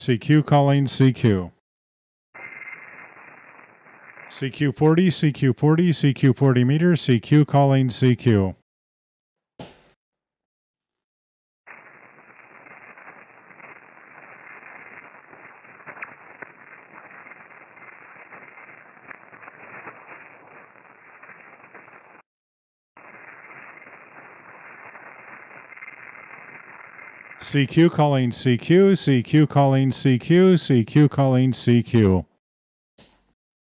CQ calling CQ. CQ40, CQ40, CQ40 meters, CQ calling CQ. CQ calling CQ, CQ calling CQ, CQ calling CQ.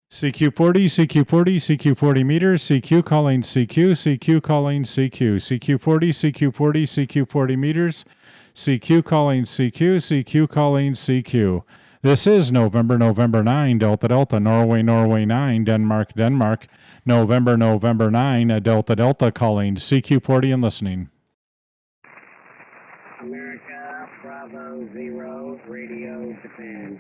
CQ40, CQ40, CQ40 meters, CQ calling CQ, CQ calling CQ, CQ40, CQ40, CQ40 meters, CQ calling CQ, CQ calling CQ. This is November 9, Delta Delta, Norway 9, Denmark, November 9, Delta Delta calling CQ40 and listening. America, Bravo 0, Radio Japan.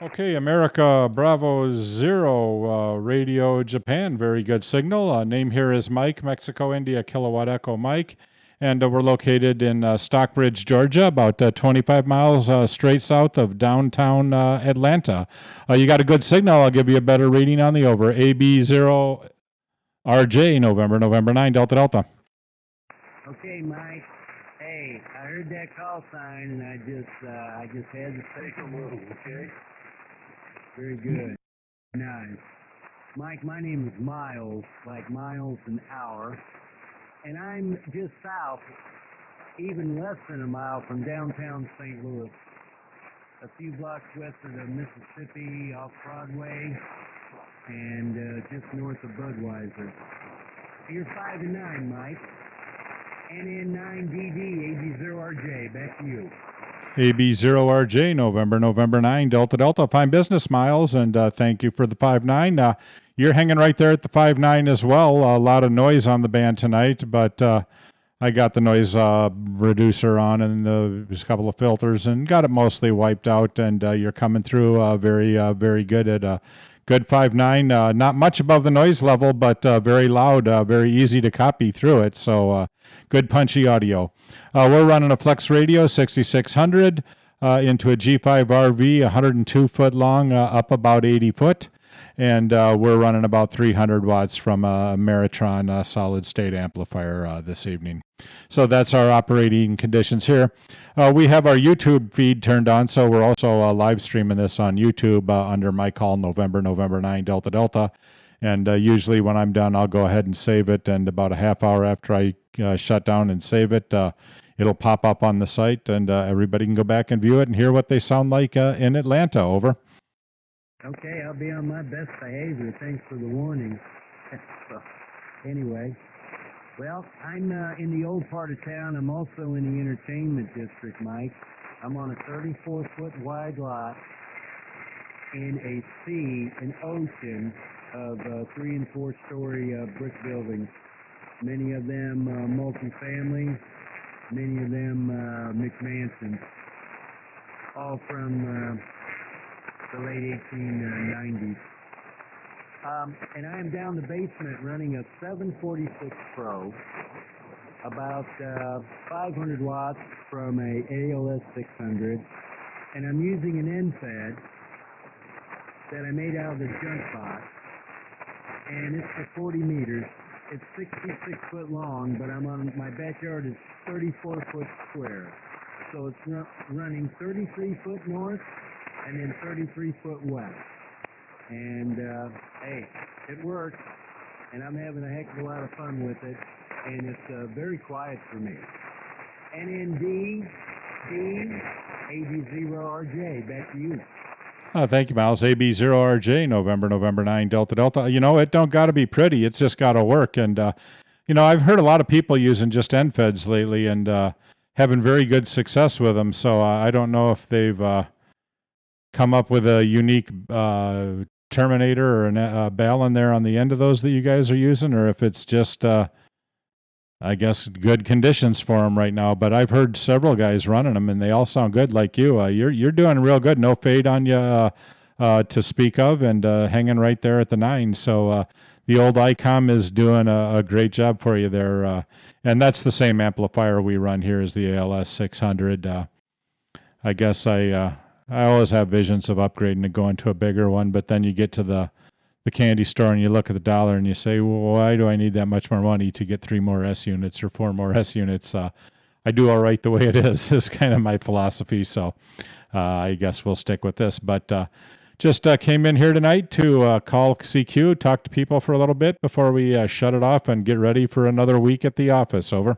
Okay, America, Bravo 0, Radio Japan, very good signal. Name here is Mike, Mexico, India, Kilowatt Echo Mike. And we're located in Stockbridge, Georgia, about 25 miles straight south of downtown Atlanta. You got a good signal. I'll give you a better reading on the over. AB0RJ, November 9, Delta Delta. Okay, Mike. Hey, I heard that call sign, and I just had to take a move, okay? Very good. Nice. Mike, my name is Miles, like miles an hour, and I'm just south, even less than a mile from downtown St. Louis, a few blocks west of the Mississippi off Broadway, and just north of Budweiser. You're 5 and 9, Mike. NN9DD, AB0RJ, back to you. AB0RJ, November 9, Delta Delta. Fine business, Miles, and thank you for the 5-9. You're hanging right there at the 5-9 as well. A lot of noise on the band tonight, but I got the noise reducer on and there's a couple of filters and got it mostly wiped out, and you're coming through very good at a good 5-9. Not much above the noise level, but very loud, very easy to copy through it, so good punchy audio. We're running a Flex Radio 6600 into a G5 RV, 102 foot long, up about 80 foot. And we're running about 300 watts from a Meritron solid state amplifier this evening. So that's our operating conditions here. We have our YouTube feed turned on, so we're also live streaming this on YouTube under my call, November 9, Delta Delta. And usually when I'm done, I'll go ahead and save it. And about a half hour after I shut down and save it, it'll pop up on the site, and everybody can go back and view it and hear what they sound like in Atlanta. Over. Okay, I'll be on my best behavior. Thanks for the warning. So, anyway, well, I'm in the old part of town. I'm also in the entertainment district, Mike. I'm on a 34-foot wide lot in a sea, an ocean of 3- and 4-story brick buildings. Many of them multifamily, many of them McMansions, all from the late 1890s. And I am down the basement running a 746 Pro, about 500 watts from a ALS 600, and I'm using an end pad that I made out of the junk box, and it's for 40 meters. It's 66 foot long, but my backyard is 34 foot square. So it's running 33 foot north and then 33 foot west. And hey, it works, and I'm having a heck of a lot of fun with it, and it's very quiet for me. NND, AB0RJ, back to you. Thank you, Miles. AB0RJ, November 9, Delta Delta. You know, it don't got to be pretty. It's just got to work. And, you know, I've heard a lot of people using just NFEDs lately and having very good success with them. So I don't know if they've come up with a unique terminator or a bell in there on the end of those that you guys are using, or if it's just, I guess, good conditions for them right now. But I've heard several guys running them, and they all sound good like you. You're doing real good. No fade on you to speak of, and hanging right there at the 9. So the old ICOM is doing a great job for you there. And that's the same amplifier we run here as the ALS 600. I guess I always have visions of upgrading and going to a bigger one, but then you get to the candy store and you look at the dollar and you say, well, why do I need that much more money to get 3 more S units or 4 more S units? I do all right the way it is kind of my philosophy. So I guess we'll stick with this. But just came in here tonight to call CQ, talk to people for a little bit before we shut it off and get ready for another week at the office. Over.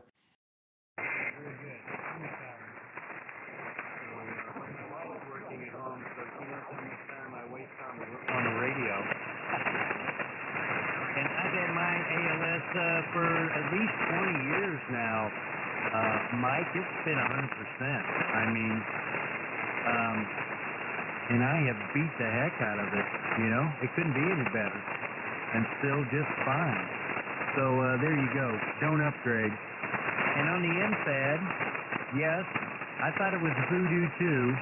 On the radio. And I've had my ALS for at least 20 years now. Mike, it's been 100%. I mean, and I have beat the heck out of it, you know? It couldn't be any better. And still just fine. So there you go. Don't upgrade. And on the MFAD, yes, I thought it was Voodoo too.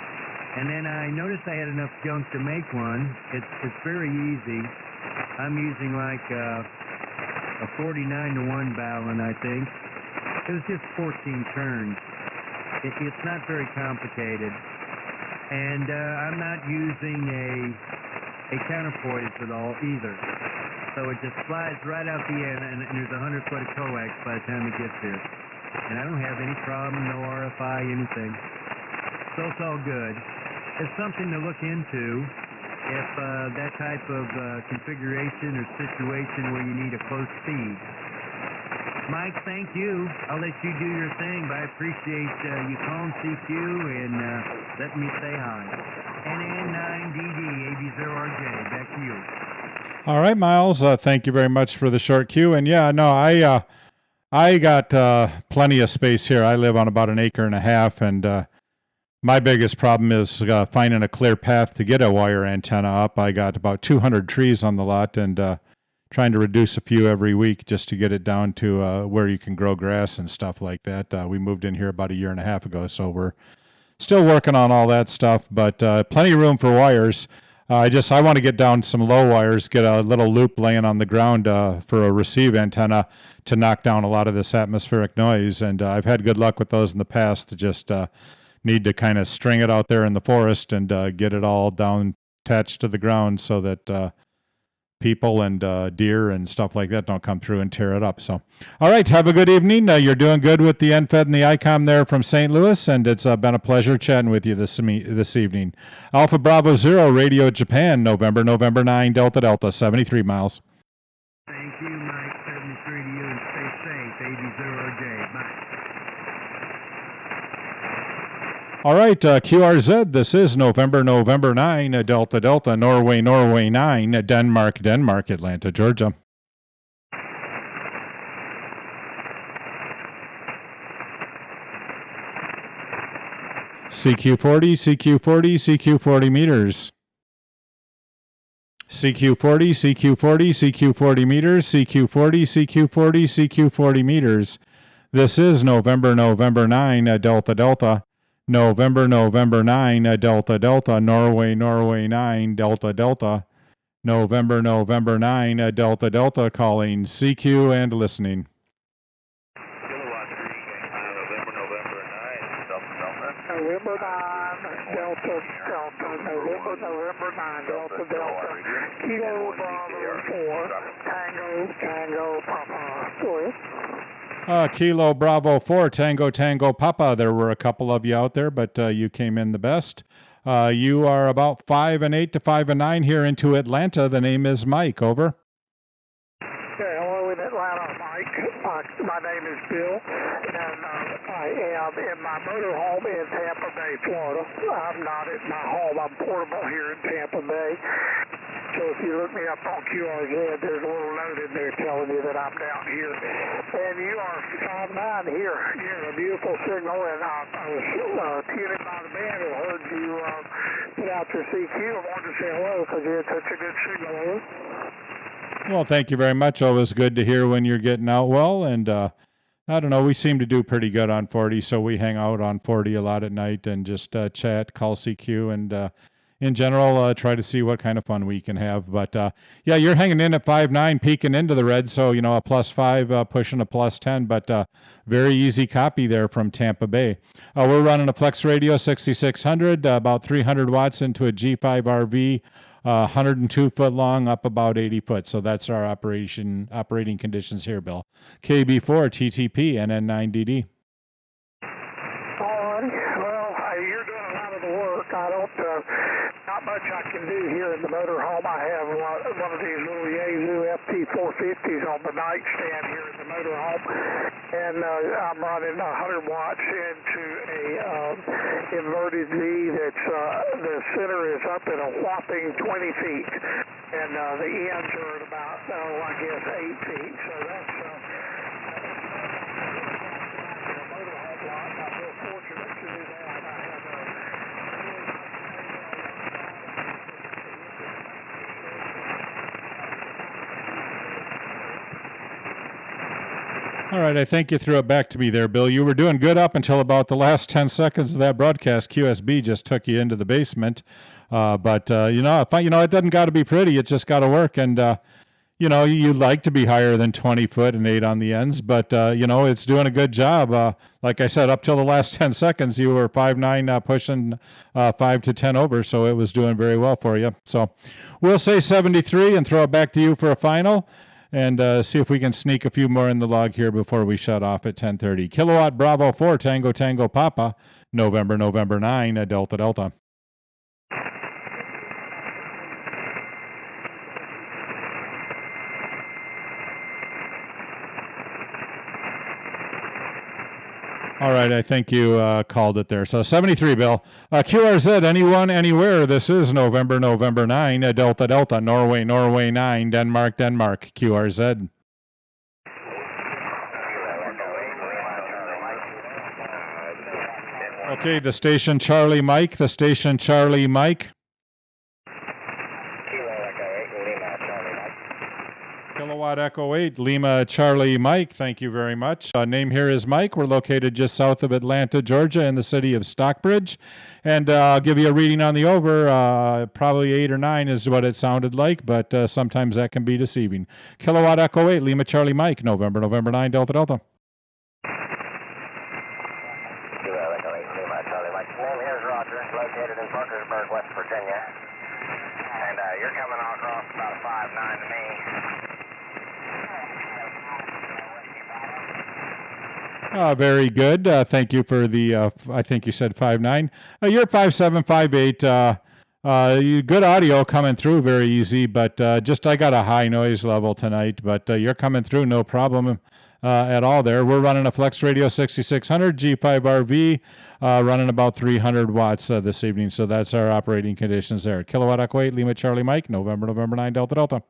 And then I noticed I had enough junk to make one. It's very easy. I'm using like a 49-to-1 Ballon, I think. It was just 14 turns. It's not very complicated. And I'm not using a counterpoise at all either. So it just slides right out the end, and there's 100 foot of coax by the time it gets here. And I don't have any problem, no RFI, anything. So it's all good. It's something to look into if that type of configuration or situation where you need a close feed. Mike, thank you. I'll let you do your thing, but I appreciate you calling CQ and letting me say hi. NN9DD, AB0RJ, back to you. All right, Miles. Thank you very much for the short cue. And yeah, no, I got plenty of space here. I live on about 1.5 acres, and my biggest problem is finding a clear path to get a wire antenna up. I got about 200 trees on the lot, and trying to reduce a few every week just to get it down to where you can grow grass and stuff like that. We moved in here about 1.5 years ago, so we're still working on all that stuff, but plenty of room for wires. I want to get down some low wires, get a little loop laying on the ground for a receive antenna to knock down a lot of this atmospheric noise. And I've had good luck with those in the past. Just need to kind of string it out there in the forest and get it all down attached to the ground so that people and deer and stuff like that don't come through and tear it up. So, all right, have a good evening. You're doing good with the NFED and the ICOM there from St. Louis, and it's been a pleasure chatting with you this evening. Alpha Bravo Zero, Radio Japan, November 9, Delta Delta, 73 miles. Thank you, Mike. 73 to you, and stay safe. AB0RJ. Bye. All right, QRZ, this is November 9, Delta Delta, Norway 9, Denmark, Atlanta, Georgia. CQ40, CQ40 meters. CQ40, CQ40 meters, CQ40 meters. This is November 9, Delta Delta. November 9, Delta Delta, Norway 9, Delta Delta. November 9, Delta Delta, calling CQ and listening. Kilowatt 3, November 9, Delta Delta. November 9, Delta Delta, November 9, Delta Delta, Kilo Bravo 4, Tango Papa. Go ahead. Kilo Bravo 4, Tango Papa. There were a couple of you out there, but you came in the best. You are about 5 and 8 to 5 and 9 here into Atlanta. The name is Mike. Over. Hello in Atlanta, Mike. My name is Bill, and I am in my motorhome in Tampa Bay, Florida. I'm not at my home. I'm portable here in Tampa Bay. So if you look me up on QRZ, there's a little note in there telling you that I'm down here. And you are 5'9" here. You have a beautiful signal, and I was tuning by the band and heard you put out your CQ. I wanted to say hello because you had such a good signal over. Well, thank you very much. Always good to hear when you're getting out well. And I don't know, we seem to do pretty good on 40, so we hang out on 40 a lot at night and just chat, call CQ, and in general, try to see what kind of fun we can have. But yeah, you're hanging in at 5.9, peeking into the red. So, you know, a +5, pushing a +10, but very easy copy there from Tampa Bay. We're running a Flex Radio 6600, about 300 watts into a G5 RV, 102 foot long, up about 80 foot. So that's our operating conditions here, Bill. KB4, TTP, NN9DD. Alrighty. Well, you're doing a lot of the work. I don't, not much I can do here in the motorhome. I have one of these little Yaesu FT450s on the nightstand here in the motorhome, and I'm running 100 watts into a inverted Z that's, the center is up at a whopping 20 feet, and the ends are at about, I guess, 8 feet. So that's, All right, I think you threw it back to me there, Bill. You were doing good up until about the last 10 seconds of that broadcast. QSB just took you into the basement. But you know, it doesn't got to be pretty. It just got to work. And, you know, you'd like to be higher than 20 foot and 8 on the ends. But, you know, it's doing a good job. Like I said, up till the last 10 seconds, you were 5.9, pushing 5 to 10 over. So it was doing very well for you. So we'll say 73 and throw it back to you for a final. And see if we can sneak a few more in the log here before we shut off at 10:30. Kilowatt Bravo 4, Tango Tango Papa, November 9, Delta Delta. All right, I think you called it there. So 73, Bill. QRZ, anyone, anywhere. This is November 9, Delta Delta, Norway 9, Denmark, QRZ. Okay, the station Charlie Mike. Kilowatt Echo 8, Lima Charlie Mike, thank you very much. Name here is Mike. We're located just south of Atlanta, Georgia, in the city of Stockbridge. And I'll give you a reading on the over. Probably 8 or 9 is what it sounded like, but sometimes that can be deceiving. Kilowatt Echo 8, Lima Charlie Mike, November 9, Delta Delta. Kilowatt Echo 8, Lima Charlie Mike. Name here is Roger, located in Parkersburg, West Virginia. And you're coming across about a 5.9 to me. Very good. Thank you for the, I think you said 5.9. You're 5.7, 5.8. Good audio coming through, very easy, but just I got a high noise level tonight, but you're coming through, no problem at all there. We're running a Flex Radio 6600 G5 RV, running about 300 watts this evening, so that's our operating conditions there. Kilowatt Echo 8, Lima Charlie Mike, November 9, Delta Delta.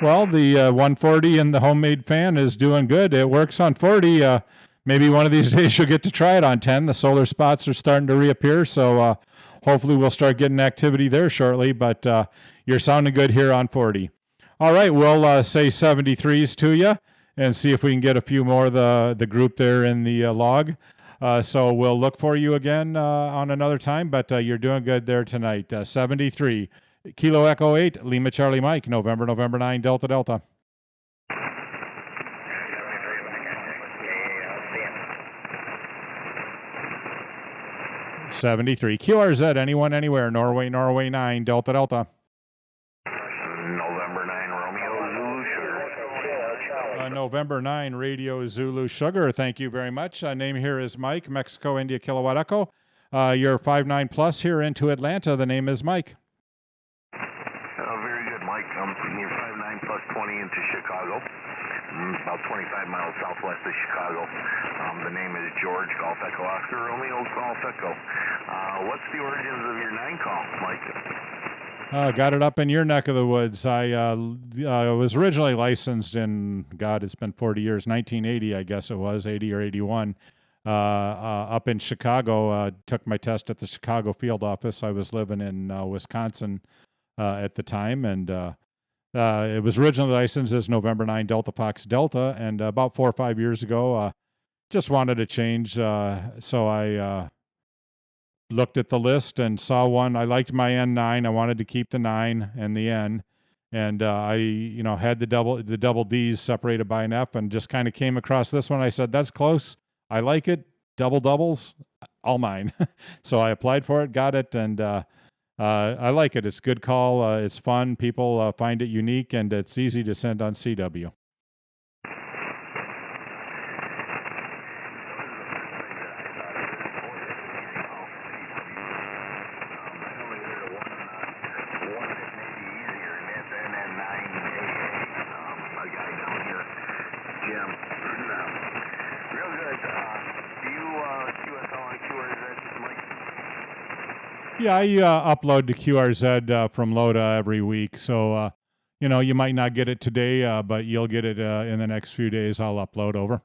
Well, the 140 and the homemade fan is doing good. It works on 40. Maybe one of these days you'll get to try it on 10. The solar spots are starting to reappear, so hopefully we'll start getting activity there shortly, but you're sounding good here on 40. All right, we'll say 73s to you and see if we can get a few more of the group there in the log. So we'll look for you again on another time, but you're doing good there tonight. 73. Kilo Echo 8, Lima Charlie Mike, November 9, Delta Delta. 73. QRZ, anyone, anywhere, Norway 9, Delta Delta. November 9, Romeo Zulu Sugar. November 9, Radio Zulu Sugar, thank you very much. Name here is Mike, Mexico, India, Kilowatt Echo. You're 5.9 plus here into Atlanta. The name is Mike. Very good, Mike. You're 5.9 plus 20 into Chicago. About 25 miles southwest of Chicago. The name is George, Golf Echo Oscar, Romeo, Golf Echo. What's the origins of your 9 call, Mike? Got it up in your neck of the woods. I was originally licensed in, God, it's been 40 years, 1980, I guess it was, 80 or 81. up in Chicago. Took my test at the Chicago field office. I was living in Wisconsin at the time, and it was originally licensed as November 9 Delta Fox Delta, and about 4 or 5 years ago, just wanted to change, so I looked at the list and saw one. I liked my N9. I wanted to keep the 9 and the N, and I had the double D's separated by an F, and just kind of came across this one. I said, that's close. I like it. Doubles, all mine. So I applied for it, got it, and I like it. It's a good call. It's fun. People find it unique, and it's easy to send on CW. Yeah, I upload to QRZ from LOTA every week, so you might not get it today, but you'll get it in the next few days. I'll upload over.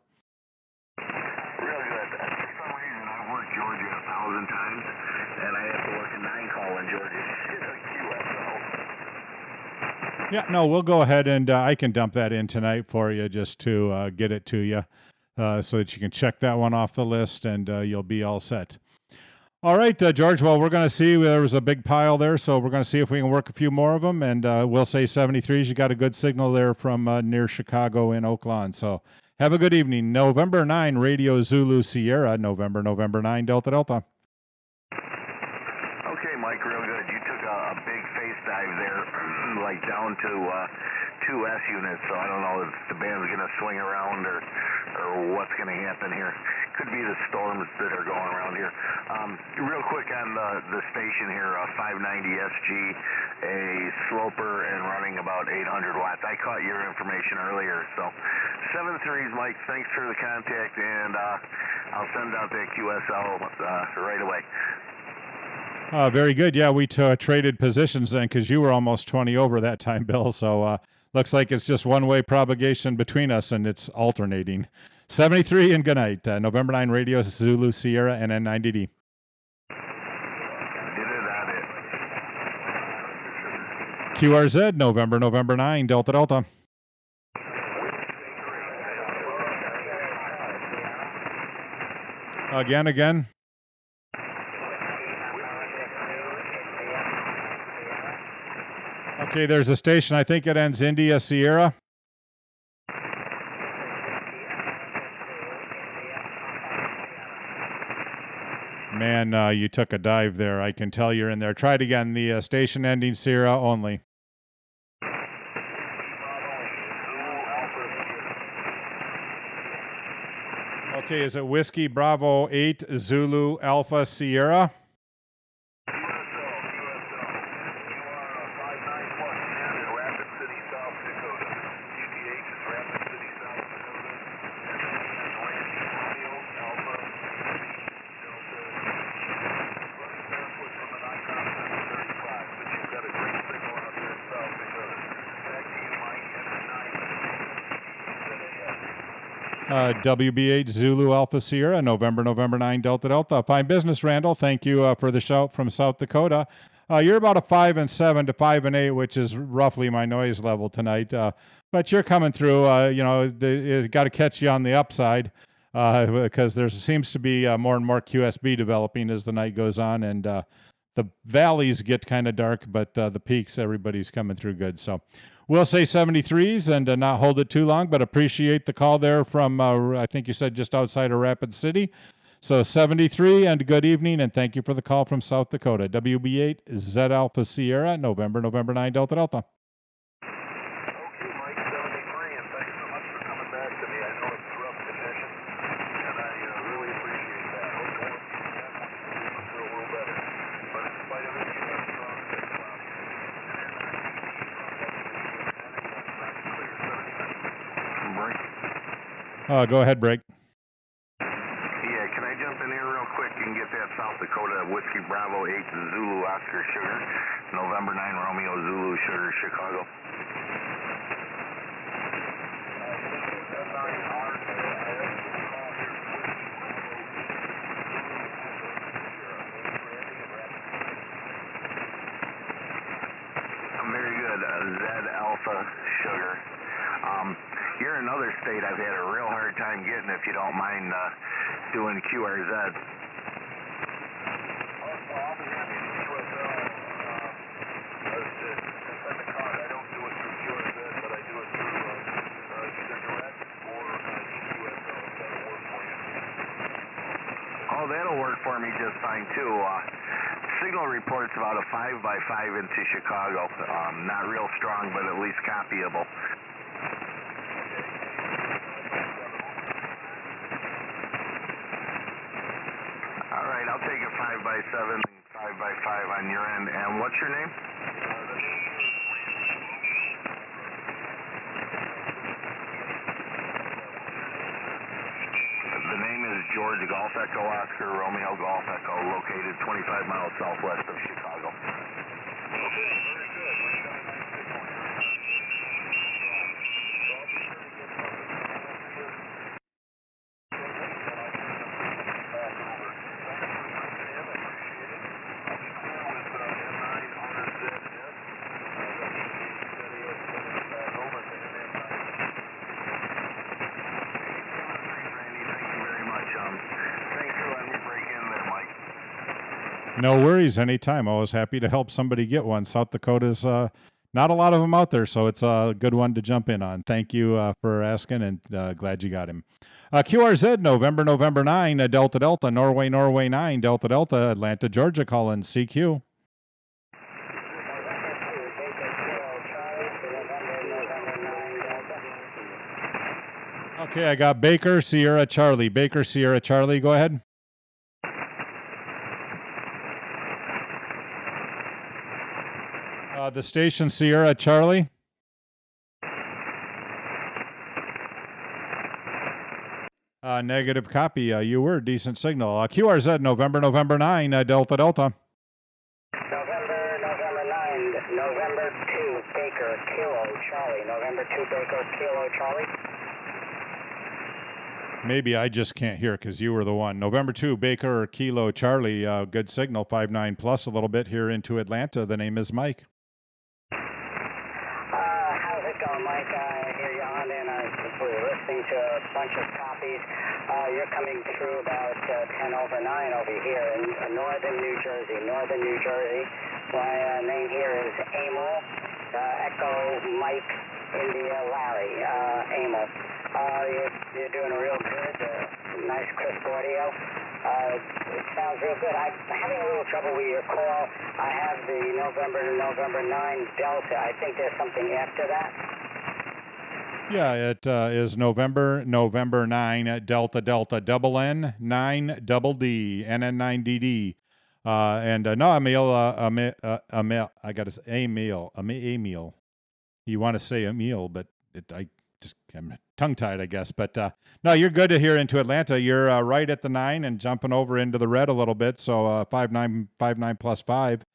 Real good. For some reason, I've worked Georgia 1,000 times, and I have to work a 9 call in Georgia. QSO. Yeah, no, we'll go ahead and I can dump that in tonight for you just to get it to you so that you can check that one off the list, and you'll be all set. All right, George, well, we're going to see. There was a big pile there, so we're going to see if we can work a few more of them, and we'll say 73s. You got a good signal there from near Chicago in Oak Lawn, so have a good evening. November 9, Radio Zulu Sierra, November 9, Delta Delta. Okay, Mike, real good. You took a big face dive there, like down to 2S units, so I don't know if the band's going to swing around or what's going to happen here. Could be the storms that are going around here. Real quick on the station here, 590 SG, a sloper and running about 800 watts. I caught your information earlier, so 7-3s, Mike. Thanks for the contact, and I'll send out that QSL right away. Very good. Yeah, we traded positions then because you were almost 20 over that time, Bill. So looks like it's just one-way propagation between us, and it's alternating. 73 and good night. November 9 Radio, Zulu Sierra, and N90D. Did it on it. QRZ, November 9, Delta Delta. Again. Okay, there's a station. I think it ends India Sierra. Man, you took a dive there. I can tell you're in there. Try it again. The station ending Sierra only. Okay, is it Whiskey Bravo 8 Zulu Alpha Sierra? WB8 Zulu Alpha Sierra, November 9, Delta Delta. Fine business, Randall. Thank you for the shout from South Dakota. You're about a 5 and 7 to 5 and 8, which is roughly my noise level tonight. But you're coming through. It got to catch you on the upside because there seems to be more and more QSB developing as the night goes on, and the valleys get kind of dark, but the peaks, everybody's coming through good. So we'll say 73s and not hold it too long, but appreciate the call there from, I think you said just outside of Rapid City. So 73 and good evening, and thank you for the call from South Dakota. WB8 Z Alpha Sierra, November 9, Delta Delta. Okay, Mike, 73, and thanks so much for coming back to me. I know it's rough conditions, and I really appreciate that. Hopefully, we'll feel a little better. But in spite of it, you got a strong signal out here. Break. Go ahead, break. Yeah, can I jump in here real quick and get that South Dakota Whiskey Bravo 8 Zulu Oscar Sugar, November 9 Romeo Zulu Sugar, Chicago? Alpha Sugar. You're another state I've had a real hard time getting, if you don't mind doing QRZ. Well, I'll be happy to QSL. Send the card. I don't do it through QRZ, but I do it through either direct or QSL. That'll work for you. Oh, that'll work for me just fine, too. Signal reports about a 5x5 into Chicago. Not real strong, but at least copyable. All right, I'll take a 5x7 and 5x5 on your end. And what's your name? The name is George Golf Echo Oscar Romeo Golf Echo, located 25 miles southwest of Chicago. No worries, anytime. Always happy to help somebody get one. South Dakota's not a lot of them out there, so it's a good one to jump in on. Thank you for asking, and glad you got him. QRZ, November 9, Delta Delta, Norway 9, Delta Delta, Atlanta, Georgia, calling CQ. Okay, I got Baker, Sierra, Charlie. Baker, Sierra, Charlie, go ahead. The station, Sierra, Charlie. Negative copy. You were decent signal. QRZ, November 9, Delta Delta. November 9, November 2, Baker, Kilo, Charlie. November 2, Baker, Kilo, Charlie. Maybe I just can't hear because you were the one. November 2, Baker, Kilo, Charlie. Good signal, 5-9 plus a little bit here into Atlanta. The name is Mike. How's it going, Mike? I hear you on in. We're listening to a bunch of copies. You're coming through about 10 over 9 over here in northern New Jersey. My name here is Emil, Echo Mike India Larry, Emil. You're doing real good. Nice crisp audio. It sounds real good. I'm having a little trouble with your call. I have the November 9 Delta. I think there's something after that. Yeah, it is November 9, Delta Delta, double N, 9 double D, NN9DD. No, Emil, I got to say, Emil. You want to say Emil, but I'm tongue-tied, I guess. But no, you're good to hear into Atlanta. You're right at the 9 and jumping over into the red a little bit. So 5-9 plus 5,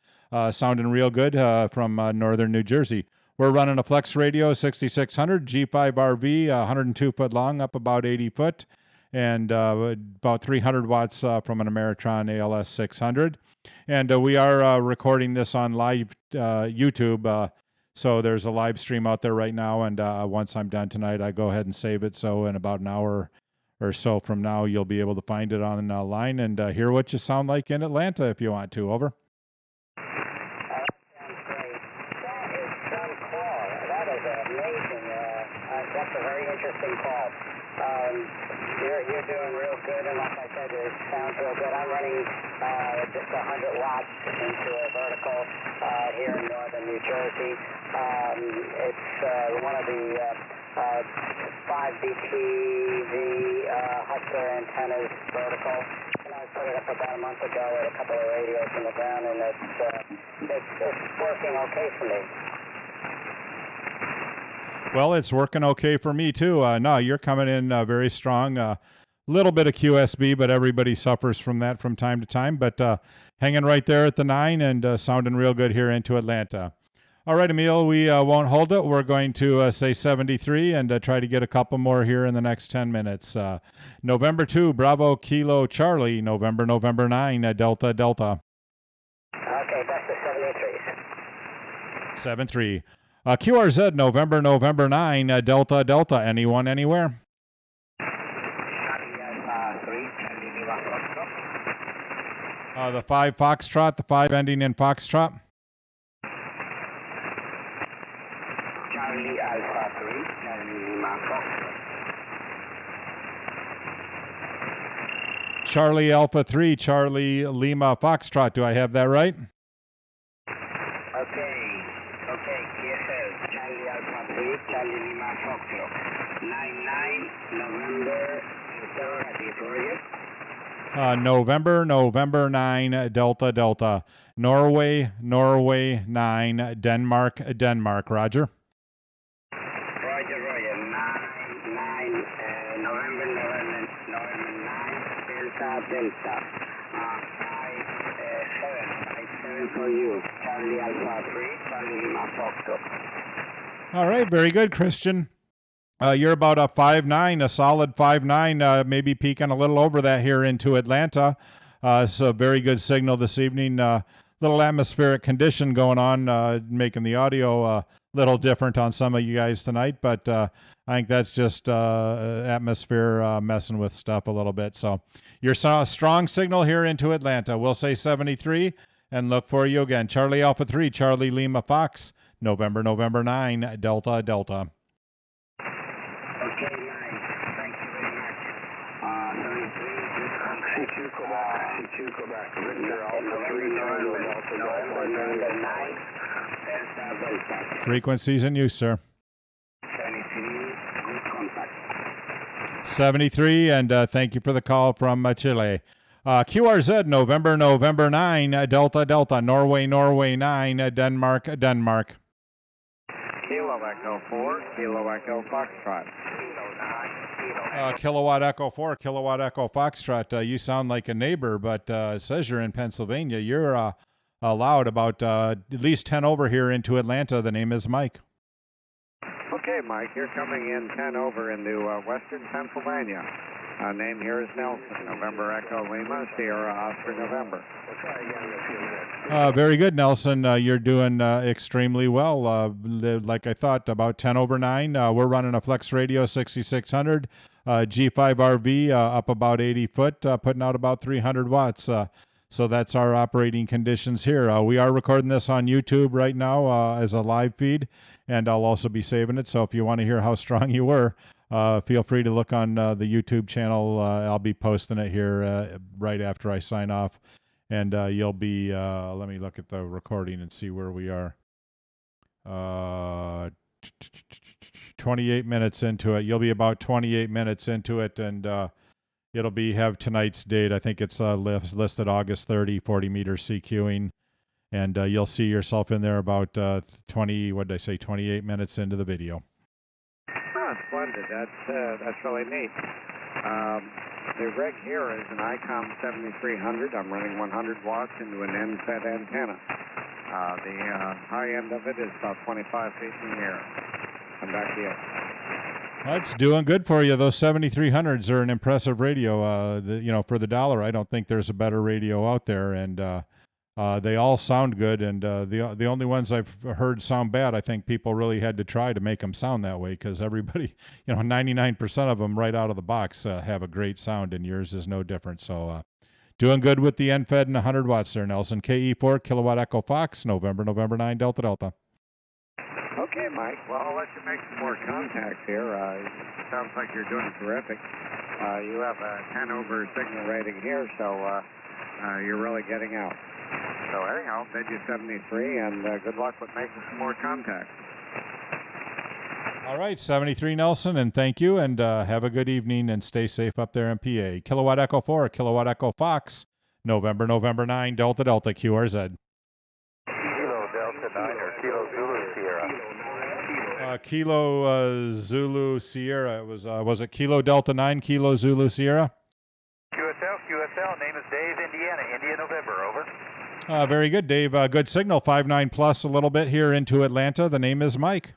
sounding real good from northern New Jersey. We're running a Flex Radio 6600 G5RV, 102 foot long, up about 80 foot, and about 300 watts from an Ameritron ALS 600. And we are recording this on live YouTube. So there's a live stream out there right now, and once I'm done tonight, I go ahead and save it. So in about an hour or so from now, you'll be able to find it online and hear what you sound like in Atlanta if you want to. Over. That sounds great. That is some call. That is amazing. That's a very interesting call. You're doing real good, and like I said, it sounds real good. I'm running just 100 watts into a vertical here in northern New Jersey. It's one of the 5BTV Hustler antennas vertical. And I put it up about a month ago with a couple of radios in the ground, and it's working okay for me. Well, it's working okay for me too. No, you're coming in very strong. Little bit of QSB, but everybody suffers from that from time to time. But hanging right there at the 9 and sounding real good here into Atlanta. All right, Emil, we won't hold it. We're going to say 73 and try to get a couple more here in the next 10 minutes. November 2, Bravo Kilo Charlie. November 9, Delta Delta. Okay, that's the 73s. 73. QRZ, November 9, Delta Delta. Anyone, anywhere? Charlie Alpha 3, Charlie Lima Foxtrot. The 5 Foxtrot, the 5 ending in Foxtrot. Charlie Alpha 3, Charlie Lima Foxtrot. Charlie Alpha 3, Charlie Lima Foxtrot. Do I have that right? Okay, QSL, Charlie Alpha 3, Charlie Lima Foxtrot. 99, November, ready for you. November 9, Delta Delta. Norway 9, Denmark, Roger. Roger, 9, November 9, Delta, 57 for you, Charlie Alpha 3, Charlie Lima Foxtrot. All right, very good, Christian. You're about a 5'9", a solid 5'9", maybe peeking a little over that here into Atlanta. So very good signal this evening. Little atmospheric condition going on, making the audio a little different on some of you guys tonight, but I think that's just atmosphere messing with stuff a little bit. So you're a strong signal here into Atlanta. We'll say 73 and look for you again. Charlie Alpha 3, Charlie Lima Fox, November 9, Delta Delta. Okay, Mike, thank you very much. 73, Quebec. November 9, Delta Delta. Frequencies in use, sir. 73, good contact. 73, and thank you for the call from Chile. QRZ, November 9, Delta Delta, Norway 9, Denmark. Kilo Echo 4, Kilo Echo Foxtrot. Kilowatt Echo 4, Kilowatt Echo Foxtrot. You sound like a neighbor, but it says you're in Pennsylvania. You're allowed about at least 10 over here into Atlanta. The name is Mike. Okay, Mike, you're coming in 10 over into western Pennsylvania. Name here is Nelson, November Echo Lima, Sierra Oscar November. We'll try again in a few minutes. Very good, Nelson. You're doing extremely well. Like I thought, about 10 over 9. We're running a Flex Radio 6600 G5RV up about 80 foot, putting out about 300 watts. So that's our operating conditions here. We are recording this on YouTube right now as a live feed, and I'll also be saving it. So if you want to hear how strong you were, feel free to look on the YouTube channel. I'll be posting it here right after I sign off. And you'll be, let me look at the recording and see where we are. 28 minutes into it. You'll be about 28 minutes into it, and it'll have tonight's date. I think it's listed August 30, 40 meter CQing. And you'll see yourself in there about 28 minutes into the video. Oh, splendid. That's really neat. The rig here is an ICOM 7300. I'm running 100 watts into an NFET antenna. The high end of it is about 25 feet in the air. I'm back to you. That's doing good for you. Those 7300s are an impressive radio. For the dollar, I don't think there's a better radio out there, and they all sound good. And the only ones I've heard sound bad, I think people really had to try to make them sound that way, because everybody, 99% of them right out of the box have a great sound, and yours is no different. So doing good with the NFED and 100 watts there, Nelson. KE4, Kilowatt Echo Fox, November 9, Delta Delta. Okay, Mike. Well, I'll let you make some more contacts here. Sounds like you're doing terrific. You have a 10 over signal rating here, so you're really getting out. So anyhow, bid you 73, and good luck with making some more contacts. All right, 73 Nelson, and thank you, and have a good evening, and stay safe up there in PA. Kilowatt Echo 4, Kilowatt Echo Fox, November 9, Delta Delta, QRZ. Kilo Delta 9 or Kilo Zulu Sierra? Kilo Zulu Sierra. It was it Kilo Delta 9, Kilo Zulu Sierra? QSL, name is Dave, India November, over. Very good, Dave. Good signal, 5.9 plus a little bit here into Atlanta. The name is Mike.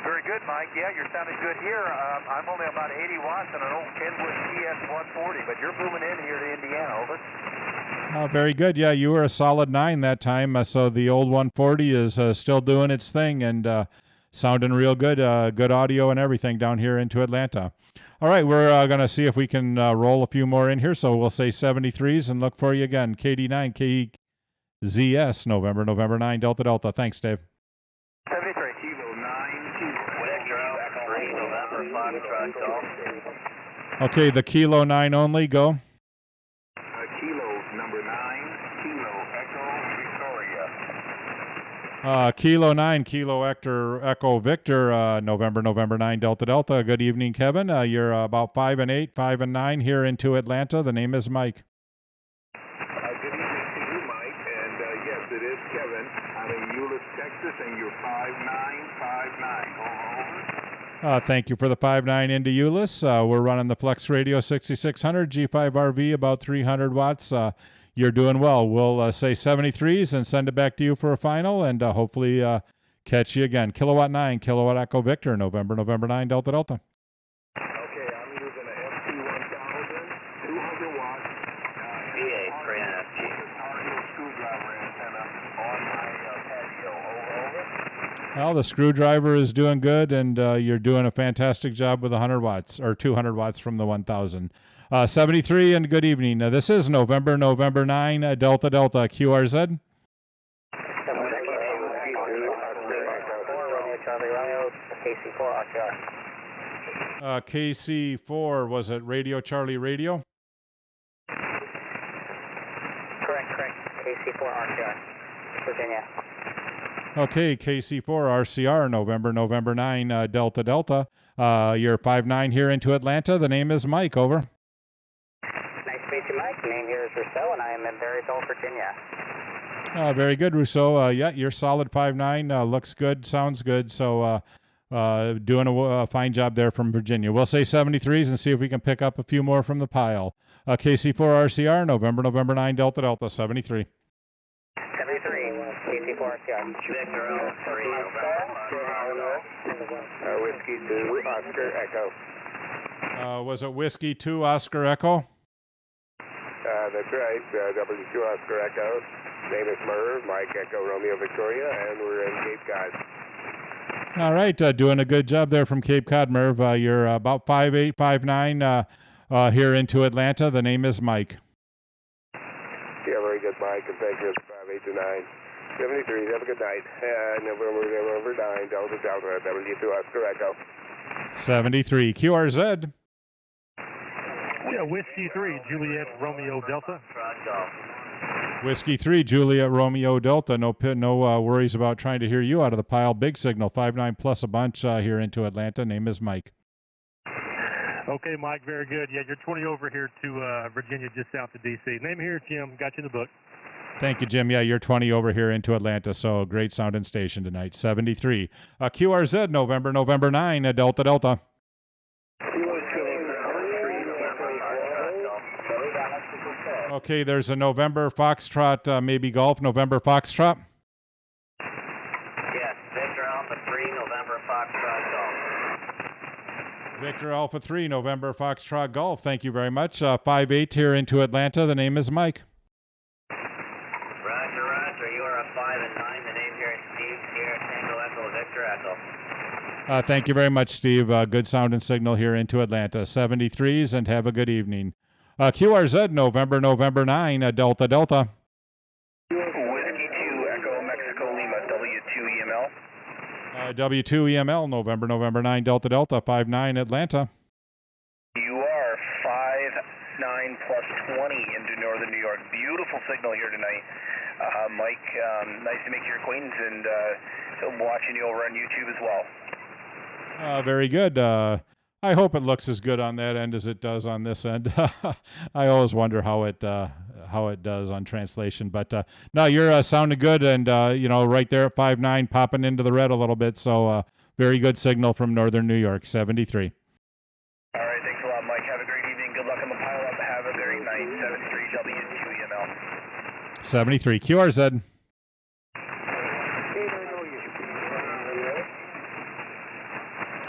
Very good, Mike. Yeah, you're sounding good here. I'm only about 80 watts on an old Kenwood GS-140, but you're booming in here to Indiana, over. Very good. Yeah, you were a solid 9 that time. So the old 140 is still doing its thing and sounding real good. Good audio and everything down here into Atlanta. All right, we're going to see if we can roll a few more in here. So we'll say 73s and look for you again. KD9, KZS, November 9, Delta Delta. Thanks, Dave. 73. Kilo 9, Victor Alpha 3, November, Foxtrot Golf. Okay, the Kilo 9 only, go. Kilo number 9, Kilo Echo Victoria. Kilo 9, Kilo Echo Victor, November 9, Delta Delta. Good evening, Kevin. You're about 5 and 8, 5 and 9 here into Atlanta. The name is Mike. Good evening to you, Mike. And yes, it is Kevin out of Euless, Texas, and you're 5959. Over. Thank you for the 5.9 into Euless. We're running the Flex Radio 6600 G5RV, about 300 watts. You're doing well. We'll say 73s and send it back to you for a final, and hopefully catch you again. Kilowatt 9, Kilowatt Echo Victor, November 9, Delta Delta. Okay, I'm using an FT1000, 200 watts. VA 3.5G. Target screwdriver antenna on my patio. Over. Well, the screwdriver is doing good, and you're doing a fantastic job with 100 watts, or 200 watts from the 1000. 73, and good evening. This is November 9, Delta Delta, QRZ. KC4, was it Radio Charlie Radio? Correct. KC4 RCR, Virginia. Okay, KC4 RCR, November 9, Delta Delta. You're 5.9 here into Atlanta. The name is Mike, over. Nice to meet you, Mike. Name here is Rousseau, and I am in Berryville, Virginia. Very good, Rousseau. Yeah, you're solid 5.9. Looks good, sounds good. So doing a fine job there from Virginia. We'll say 73s and see if we can pick up a few more from the pile. KC4 RCR, November 9, Delta Delta, 73. 73, KC4 RCR. Victor Alpha 3, November. Whiskey 2, Oscar Echo. Was it Whiskey 2 Oscar Echo? That's right, W2 Oscar Echo. Name is Merv, Mike Echo Romeo Victoria, and we're in Cape Cod. All right, doing a good job there from Cape Cod, Merv. You're about 5'8", 5'9", here into Atlanta. The name is Mike. Yeah, very good, Mike, and thank you. 5'8" to 9. 73, have a good night. November 9, Delta Delta, W2 Oscar Echo. 73, QRZ. Yeah, Whiskey 3, Juliet Romeo Delta. Whiskey 3, Juliet Romeo Delta. No worries about trying to hear you out of the pile. Big signal, 5.9 plus a bunch here into Atlanta. Name is Mike. Okay, Mike, very good. Yeah, you're 20 over here to Virginia, just south of D.C. Name here, Jim. Got you in the book. Thank you, Jim. Yeah, you're 20 over here into Atlanta, so great sounding station tonight. 73. QRZ, November 9, Delta Delta. Okay, there's a November Foxtrot, maybe Golf, November Foxtrot. Yes, Victor Alpha 3, November Foxtrot Golf. Victor Alpha 3, November Foxtrot Golf. Thank you very much. 5'8" here into Atlanta. The name is Mike. Roger. You are a 5 and 9. The name here is Steve Sierra Tango Echo Victor Echo. Thank you very much, Steve. Good sound and signal here into Atlanta. 73s, and have a good evening. QRZ, November 9, Delta Delta. Whiskey 2, Echo Mexico Lima, W2 EML. W2 EML, November 9, Delta Delta, 5'9", Atlanta. You are 5'9" plus 20 into northern New York. Beautiful signal here tonight. Mike, nice to make your acquaintance, and watching you over on YouTube as well. Very good. I hope it looks as good on that end as it does on this end. I always wonder how it does on translation, but no, you're sounding good, and right there at 5'9", popping into the red a little bit. So very good signal from northern New York. 73. All right, thanks a lot, Mike. Have a great evening. Good luck on the pile up. Have a great night. 73 W2 EML. 73 QRZ.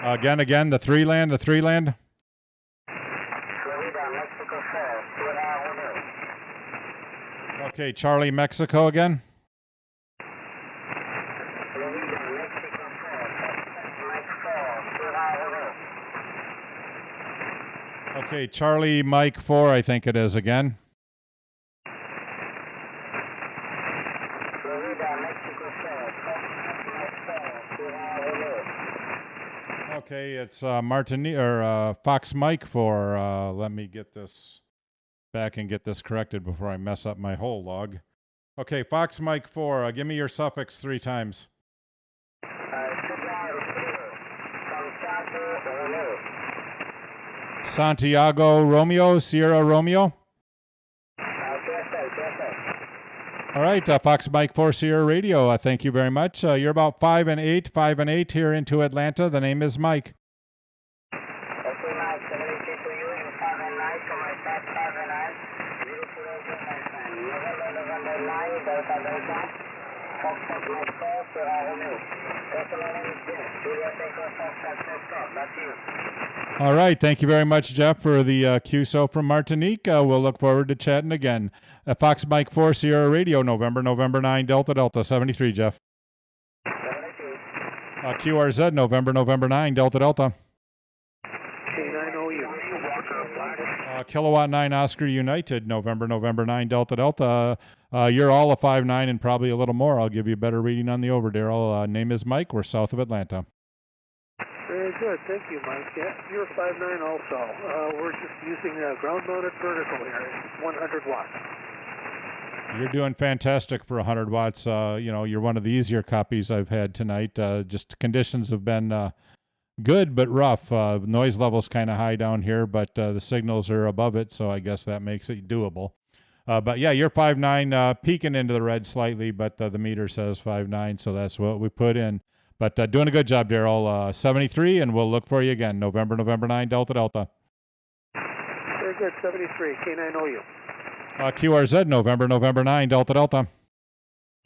Again, the three land. Sierra Romeo. Okay, Charlie, Mexico again. Florida, Mexico 4, Mike 4, Sierra Romeo. Okay, Charlie, Mike 4, I think it is again. Florida, Mexico 4, Mike 4, Sierra Romeo. Okay, it's Fox Mike 4. Let me get this back and get this corrected before I mess up my whole log. Okay, Fox Mike 4, give me your suffix 3 times. Santiago Romeo, Sierra Romeo. All right, Fox Mike 4 Sierra Radio. Thank you very much. You're about 5 and 8 here into Atlanta. The name is Mike. Okay, Mike, 72 to you in 5 and 9 for my start 5 and 9. Beautiful open, my friend. November 9, Delta Delta. Fox Mike 4, Sierra Romeo. Personal name is Jeff. Julia Echo, Fox Scott. That's you. All right. Thank you very much, Jeff, for the QSO from Martinique. We'll look forward to chatting again. Fox Mike 4 Sierra Radio, November 9, Delta 73, Jeff. 72. QRZ, November 9, Delta. K9OU. Kilowatt 9 Oscar United, November 9, Delta. You're all a 5-9 and probably a little more. I'll give you a better reading on the over, Daryl. Name is Mike. We're south of Atlanta. Very good. Thank you, Mike. Yeah, you're 5'9" also. We're just using ground-mounted vertical here. It's 100 watts. You're doing fantastic for 100 watts. You're one of the easier copies I've had tonight. Just conditions have been good but rough. Noise level's kind of high down here, but the signals are above it, so I guess that makes it doable. But yeah, you're 5'9", peeking into the red slightly, but the meter says 5'9", so that's what we put in. But doing a good job, Daryl. 73, and we'll look for you again. November 9, Delta. Very good. 73. K9OU. QRZ, November 9, Delta.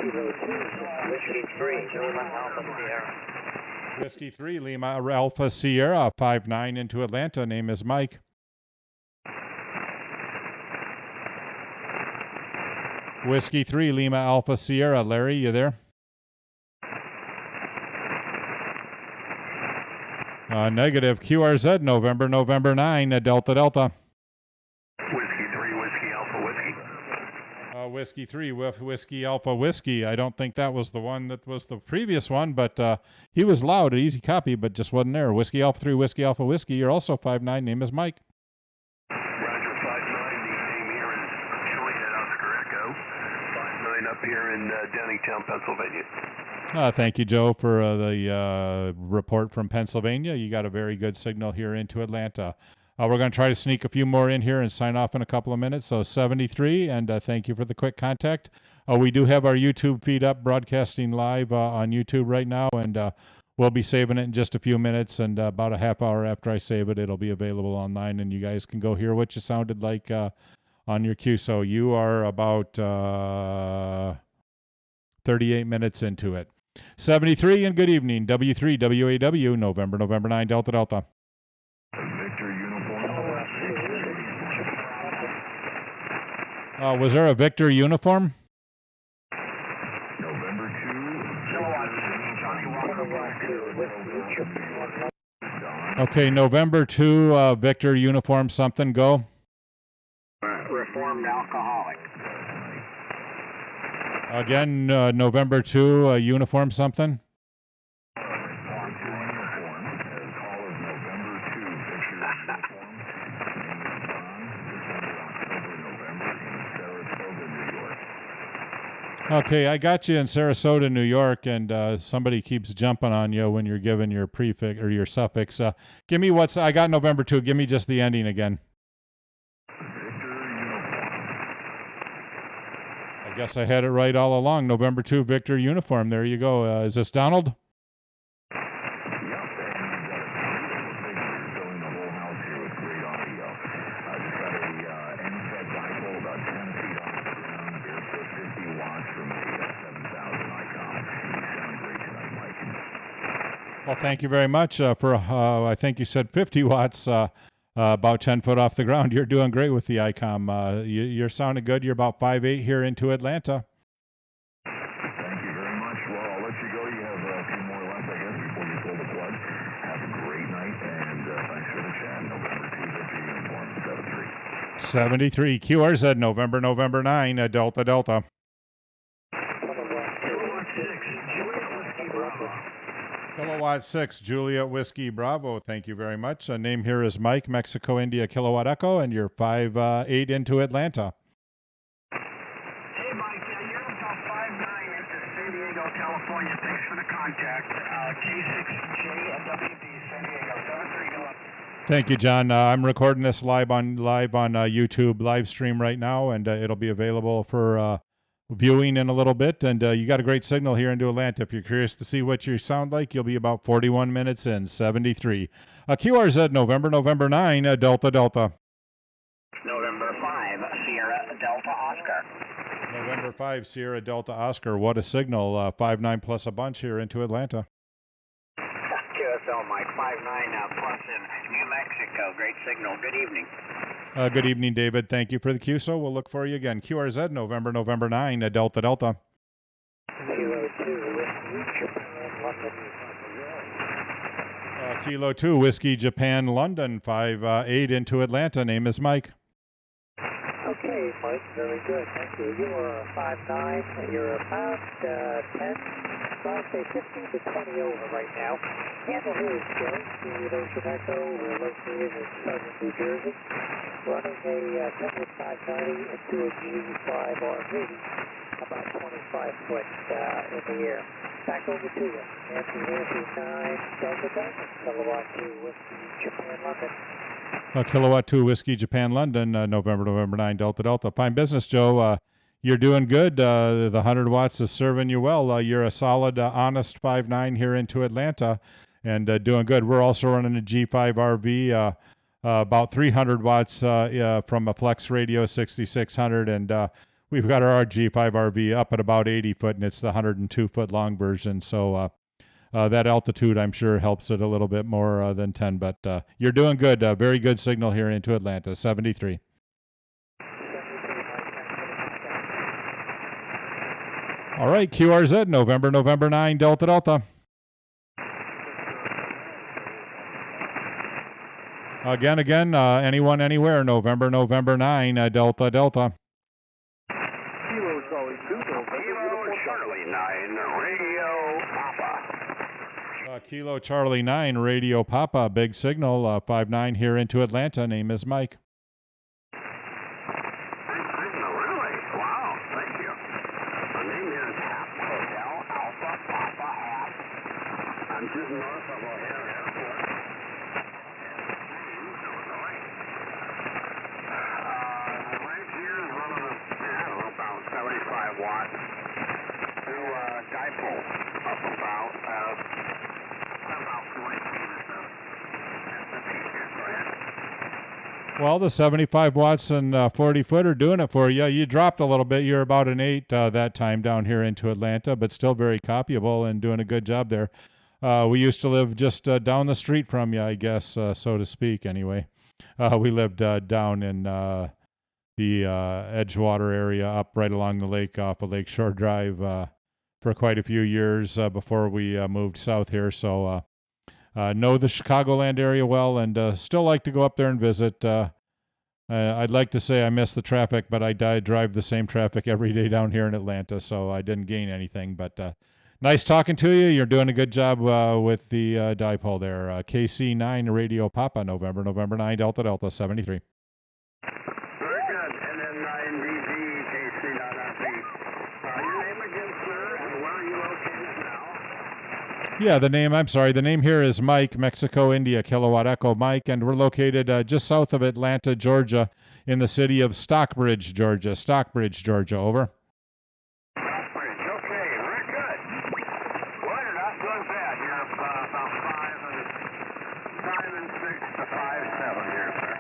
Whiskey 3, Lima Alpha Sierra. Whiskey 3, Lima Alpha Sierra, 5'9" into Atlanta. Name is Mike. Whiskey 3, Lima Alpha Sierra. Larry, you there? Negative. QRZ, November 9, Delta. Whiskey 3, Whiskey Alpha Whiskey. Whiskey 3, Whiskey Alpha Whiskey. I don't think that was the one that was the previous one, but he was loud, an easy copy, but just wasn't there. Whiskey Alpha 3, Whiskey Alpha Whiskey. You're also 5'9". Name is Mike. Roger, 5'9". The name here is Juliet Oscar Echo. 5'9" up here in Downingtown, Pennsylvania. Thank you, Joe, for the report from Pennsylvania. You got a very good signal here into Atlanta. We're going to try to sneak a few more in here and sign off in a couple of minutes. So 73, and thank you for the quick contact. We do have our YouTube feed up, broadcasting live on YouTube right now, and we'll be saving it in just a few minutes. And about a half hour after I save it, it'll be available online, and you guys can go hear what you sounded like on your cue. So you are about 38 minutes into it. 73, and good evening. W3 WAW, November 9, Delta. Victor Uniform. Was there a Victor uniform? November 2. Okay, November 2, Victor uniform something, go. Reformed alcoholic. Again, November 2, uniform something. Okay, I got you in Sarasota, New York, and somebody keeps jumping on you when you're given your prefix or your suffix. Give me I got November 2. Give me just the ending again. I guess I had it right all along. November 2, Victor uniform. There you go. Is this Donald? Well, thank you very much for, I think you said 50 watts. about 10 foot off the ground. You're doing great with the ICOM. You're sounding good. You're about 5'8" here into Atlanta. Thank you very much. Well, I'll let you go. You have a few more left, I guess, before you pull the plug. Have a great night, and thanks for the chat. November 2, Victor Uniform 73. 73 QRZ, November 9, Delta Delta. Kilowatt 6, Juliet Whiskey Bravo. Thank you very much. Name here is Mike, Mexico India Kilowatt Echo, and you're 5'8" into Atlanta. Hey, Mike, you're about 5'9" into San Diego, California. Thanks for the contact. K6JWD, San Diego, 73, go up. Thank you, John. I'm recording this live on YouTube live stream right now, and it'll be available for viewing in a little bit. And you got a great signal here into Atlanta. If you're curious to see what you sound like, you'll be about 41 minutes in, 73. QRZ, November 9, Delta Delta. November 5, Sierra Delta Oscar. November 5, Sierra Delta Oscar. What a signal. 5'9" plus a bunch here into Atlanta. QSL Mike, 5'9" plus in New Mexico. Great signal. Good evening. Good evening, David. Thank you for the QSO. We'll look for you again. QRZ, November 9, Delta Delta. Kilo 2, Whiskey Japan London, 5'8" into Atlanta. Name is Mike. Okay, Mike, very good. Thank you. You are 5'9". You're about 10, I'd say 15 to 20 over right now. Handle here is Joe, Kilo Echo. We're located in southern New Jersey. Running a 10 590 into a G5RV, about 25 foot in the air. Back over to you. Nancy 9, Delta Delta, Kilowatt 2, Whiskey Japan London. Kilowatt 2, Whiskey Japan London, November 9, Delta Delta. Fine business, Joe. You're doing good. The 100 watts is serving you well. You're a solid, honest 5'9" here into Atlanta, and doing good. We're also running a G5 RV, about 300 watts from a Flex Radio 6600, and we've got our G5 RV up at about 80 foot, and it's the 102 foot long version. So that altitude, I'm sure, helps it a little bit more than 10. But you're doing good. Very good signal here into Atlanta. 73. All right, QRZ, November 9, Delta Delta. Again, anyone, anywhere, November 9, Delta Delta. Kilo Charlie 2, Kilo Charlie 9, Radio Papa. Kilo Charlie 9, Radio Papa, big signal, 5'9" here into Atlanta. Name is Mike. Really? Wow, thank you. The name is Hap Hotel Alpha Papa Hap. I'm just north of O'Hare Airport. Right here is running about 75 watts to dipole up about 40 feet or so. Go ahead. Well, the 75 watts and 40 foot are doing it for you. You dropped a little bit. You're about an 8 that time down here into Atlanta, but still very copyable and doing a good job there. We used to live just down the street from you, I guess, so to speak, anyway. We lived down in the Edgewater area up right along the lake off of Lakeshore Drive for quite a few years before we moved south here. So know the Chicagoland area well, and still like to go up there and visit. I'd like to say I miss the traffic, but I drive the same traffic every day down here in Atlanta, so I didn't gain anything. But nice talking to you. You're doing a good job with the dipole there. KC9 Radio Papa, November 9, Delta Delta 73. Very good. And then 9DG KC9RP. Your name again, sir, and where are you located now? Yeah, the name here is Mike, Mexico India Kilowatt Echo Mike, and we're located just south of Atlanta, Georgia, in the city of Stockbridge, Georgia. Stockbridge, Georgia, over. Stockbridge, okay, very good. Well, you're not doing bad. You're about 5 and 6 to 5'7" here, sir.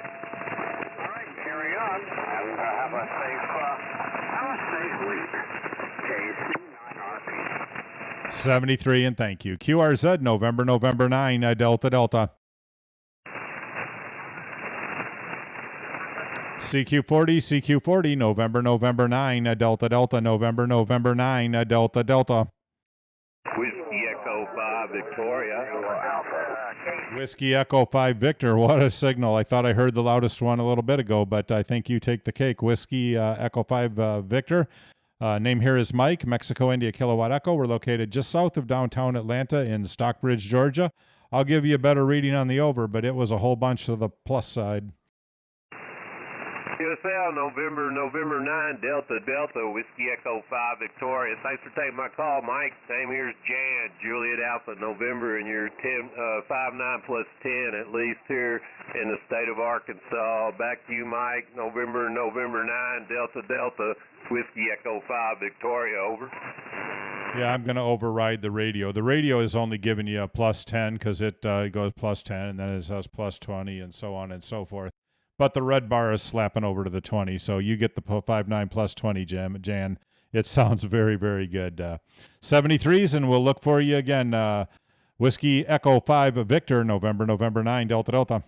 All right, carry on, and have a safe week. KC9RP. 73, and thank you. QRZ, November 9, Delta Delta. CQ40, November 9, Delta Delta, November 9, Delta Delta. Whiskey Echo 5 Victoria. Whiskey Echo 5 Victor. What a signal. I thought I heard the loudest one a little bit ago, but I think you take the cake. Whiskey Echo 5 Victor. Name here is Mike, Mexico India Kilowatt Echo. We're located just south of downtown Atlanta in Stockbridge, Georgia. I'll give you a better reading on the over, but it was a whole bunch to the plus side. QSL, November 9, Delta, Whiskey Echo 5 Victoria. Thanks for taking my call, Mike. Name here is Jan, Juliet Alpha, November, and you're 5-9 plus 10 at least here in the state of Arkansas. Back to you, Mike. November 9, Delta, Whiskey Echo 5 Victoria, over. Yeah, I'm going to override the radio. The radio is only giving you a plus 10 because it goes plus 10, and then it says plus 20, and so on and so forth. But the red bar is slapping over to the 20, so you get the 5-9 plus 20, Jan. It sounds very, very good. 73s, and we'll look for you again. Whiskey Echo 5 Victor, November 9, Delta Delta.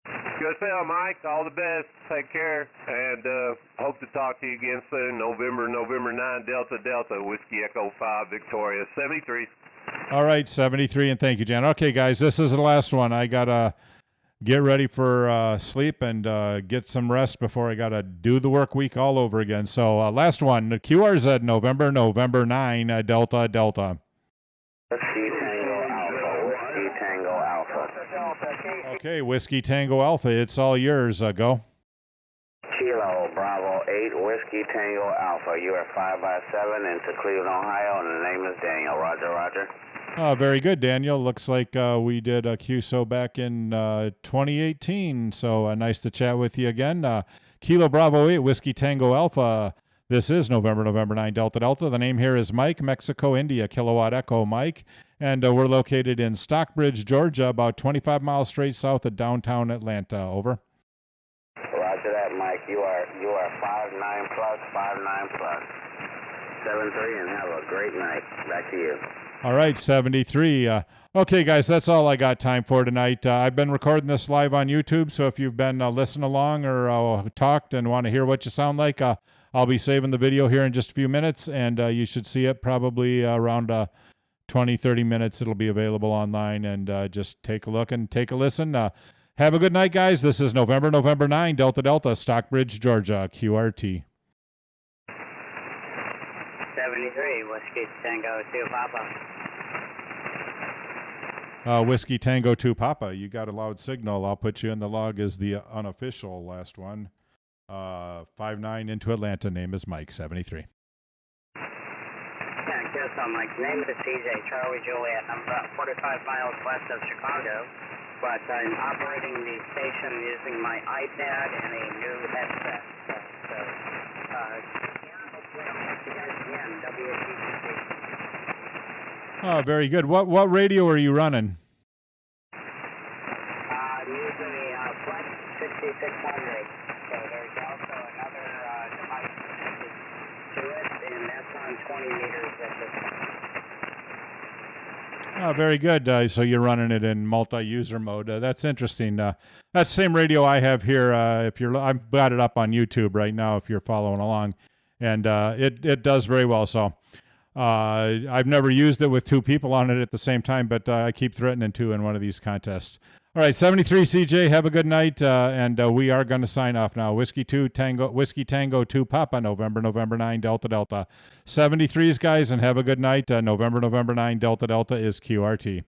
Good sale, Mike. All the best. Take care, and hope to talk to you again soon. November 9, Delta, Whiskey Echo 5 Victoria, 73s. All right, 73, and thank you, Jan. Okay, guys, this is the last one. I got to get ready for sleep and get some rest before I got to do the work week all over again. So last one, QRZ, November 9, Delta Delta. Whiskey Tango Alpha. Okay, Whiskey Tango Alpha, it's all yours. Go. Kilo Bravo 8, Whiskey Tango Alpha. You are 5x7 into Cleveland, Ohio, and the name is Daniel. Roger. Very good, Daniel. Looks like we did a QSO back in 2018, so nice to chat with you again. Kilo Bravo 8, Whiskey Tango Alpha. This is November 9, Delta Delta. The name here is Mike, Mexico India Kilowatt Echo Mike, and we're located in Stockbridge, Georgia, about 25 miles straight south of downtown Atlanta. Over. Roger that, Mike. You are 5-9 plus 7-3, and have a great night. Back to you. All right, 73. Okay, guys, that's all I got time for tonight. I've been recording this live on YouTube, so if you've been listening along or talked and want to hear what you sound like, I'll be saving the video here in just a few minutes, and you should see it probably around 20, 30 minutes. It'll be available online, and just take a look and take a listen. Have a good night, guys. This is November 9, Delta Delta, Stockbridge, Georgia, QRT. 73, Whiskey Tango 2 Papa. Whiskey Tango 2 Papa. You got a loud signal. I'll put you in the log as the unofficial last one. 5-9 into Atlanta. Name is Mike, 73. Yeah, guess I'm Mike. Name is CJ Charlie Juliet. I'm about 45 miles west of Chicago, but I'm operating the station using my iPad and a new headset. Oh, very good. What radio are you running? I'm using a Flex 6600. So there's also another device connected to it, and that's on 20 meters at this point. Oh, very good. So you're running it in multi-user mode. That's interesting. That's the same radio I have here. I've got it up on YouTube right now if you're following along, and it does very well. So I've never used it with two people on it at the same time, but I keep threatening to in one of these contests. All right, 73 CJ, have a good night, and we are going to sign off now. Whiskey Tango 2 Papa, November 9, Delta Delta. 73s, guys, and have a good night. November 9, Delta Delta is QRT.